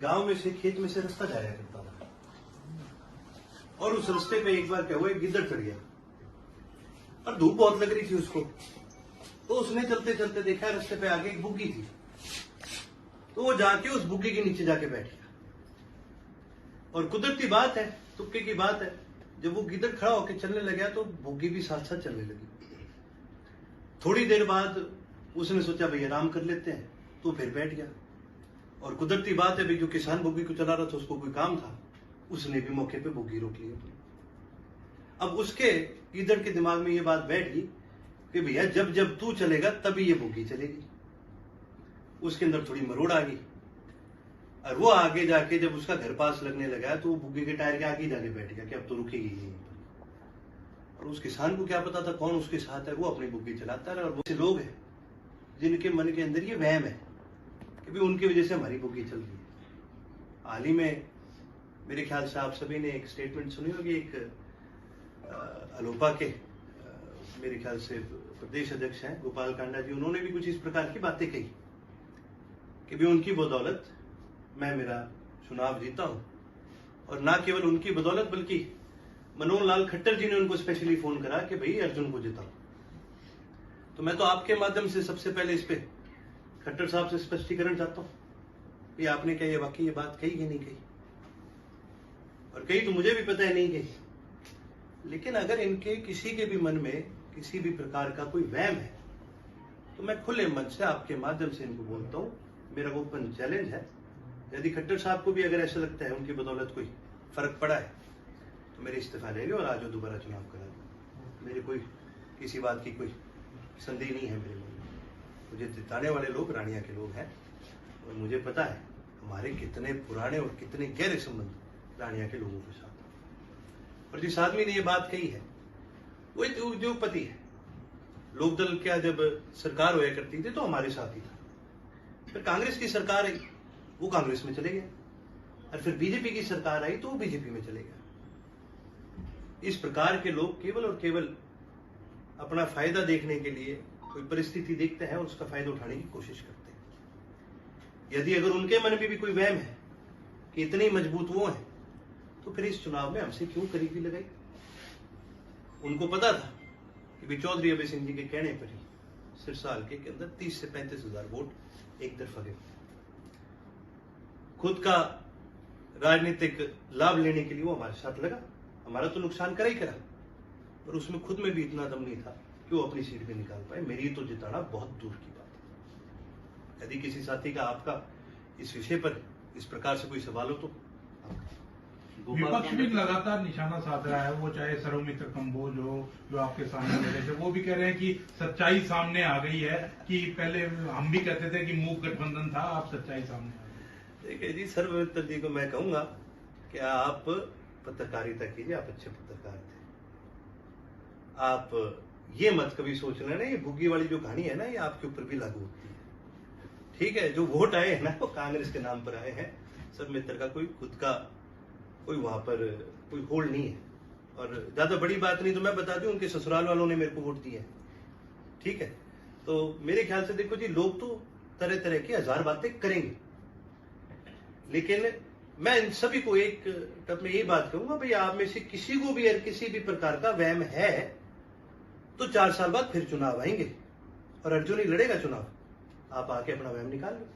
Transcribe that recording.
गांव में से, खेत में से रास्ता जाया करता था, और उस रास्ते पे एक बार क्या हुआ, एक गिद्दड़ चढ़ गया और धूप बहुत लग रही थी उसको। तो उसने चलते चलते देखा रास्ते पे आगे एक बुग्गी थी, तो वो जाके उस बुग्गी के नीचे जाके बैठ गया। और कुदरती बात है, तुक्के की बात है, जब वो गिद्दड़ खड़ा होकर चलने लगा तो बुग्गी भी साथ साथ चलने लगी। थोड़ी देर बाद उसने सोचा भाई आराम कर लेते हैं, तो फिर बैठ गया। और कुदरती बात है भाई, जो किसान बुग्गी को चला रहा था उसको कोई काम था, उसने भी मौके पे बुग्गी रोक ली। अब उसके गिद्दड़ के दिमाग में ये बात बैठ गई कि भैया जब जब तू चलेगा तभी ये बुग्गी चलेगी। उसके अंदर थोड़ी मरोड़ आ गई, और वो आगे जाके जब उसका घर पास लगने लगा तो वो बुग्गी के टायर के आगे जाके बैठ गया कि अब तो रुकेगी यहीं पर। और उस किसान को क्या पता था कौन उसके साथ है, वो अपनी बुग्गी चलाता रहा। और वो ऐसे लोग हैं जिनके मन के अंदर ये वहम है कि भी उनकी वजह से हमारी बुग्गी चल रही है। हाल ही में मेरे ख्याल से आप सभी ने एक स्टेटमेंट सुनी होगी, एक अलोपा के मेरे ख्याल से प्रदेश अध्यक्ष हैं गोपाल कांडा जी, उन्होंने भी कुछ इस प्रकार की बातें कही कि भी उनकी बदौलत मैं मेरा चुनाव जीता हूं। और ना केवल उनकी बदौलत बल्कि मनोहर लाल खट्टर जी ने उनको स्पेशली फोन करा कि भाई अर्जुन को जिताओ। तो मैं तो आपके माध्यम से सबसे पहले इस पे खट्टर साहब से स्पष्टीकरण चाहता हूं कि आपने क्या ये वाकई ये बात कही कि नहीं कही, और कही तो मुझे भी पता है नहीं कही। लेकिन अगर इनके किसी के भी मन में किसी भी प्रकार का कोई वहम है तो मैं खुले मन से आपके माध्यम से इनको बोलता हूं, मेरा ओपन चैलेंज है, यदि खट्टर साहब को भी अगर ऐसा लगता है उनकी बदौलत कोई फर्क पड़ा है तो मेरे इस्तीफा ले लो और आज दोबारा चुनाव करा दो। मेरे कोई किसी बात की कोई संदेह नहीं है मेरे मन में। मुझे जिताने वाले लोग रानिया के लोग हैं, और मुझे पता है हमारे कितने पुराने और कितने गहरे संबंध रानिया के लोगों के साथ। और जिस आदमी ने ये बात कही है वो एक उद्योगपति है। लोकदल क्या जब सरकार हुआ करती थी तो हमारे साथ ही था, फिर कांग्रेस की सरकार आई वो कांग्रेस में चले गए, और फिर बीजेपी की सरकार आई तो वो बीजेपी में चले गए। इस प्रकार के लोग केवल और केवल अपना फायदा देखने के लिए कोई परिस्थिति देखते हैं और उसका फायदा उठाने की कोशिश करते हैं। यदि अगर उनके मन में भी कोई वहम है कि इतनी मजबूत वो है तो फिर इस चुनाव में हमसे क्यों करीबी लगाई। उनको पता था कि भी चौधरी अभय सिंह जी के कहने पर ही सिरसा हल्के के अंदर 30 से 35 हजार वोट एक तरफा गए। खुद का राजनीतिक लाभ लेने के लिए वो हमारे साथ लगा, हमारा तो नुकसान करा ही करा, पर उसमें खुद में भी इतना दम नहीं था कि वो अपनी सीट पे निकाल पाए। मेरी तो जिताना बहुत दूर की बात है। यदि किसी साथी का आपका इस विषय पर इस प्रकार से कोई सवाल हो तो। विपक्ष भी लगातार निशाना साध रहा है, वो चाहे सरोमित्र कंबोज हो जो आपके सामने ले रहे थे, वो भी कह रहे हैं कि सच्चाई सामने आ गई है कि पहले हम भी कहते थे कि मूक गठबंधन था, आप सच्चाई सामने आ गई। देखिए जी, सरोमित्र जी को मैं कहूंगा कि आप पत्रकारिता कीजिए, आप अच्छे पत्रकार थे। आप ये मत कभी सोच लेना ये बुग्गी वाली जो कहानी है ना ये आपके ऊपर भी लागू होती है। ठीक है, जो वोट आए हैं ना वो कांग्रेस के नाम पर आए हैं। सरोमित्र का कोई खुद का कोई वहां पर कोई होल्ड नहीं है। और ज्यादा बड़ी बात नहीं तो मैं बता दूं, उनके ससुराल वालों ने मेरे को वोट दिया है। ठीक है, तो मेरे ख्याल से देखो जी, लोग तो तरह तरह की हजार बातें करेंगे, लेकिन मैं इन सभी को एक टप में ये बात कहूंगा, भाई आप में से किसी को भी अगर किसी भी प्रकार का वहम है तो 4 साल बाद फिर चुनाव आएंगे और अर्जुन ही लड़ेगा चुनाव। आप आके अपना वहम निकाल लो।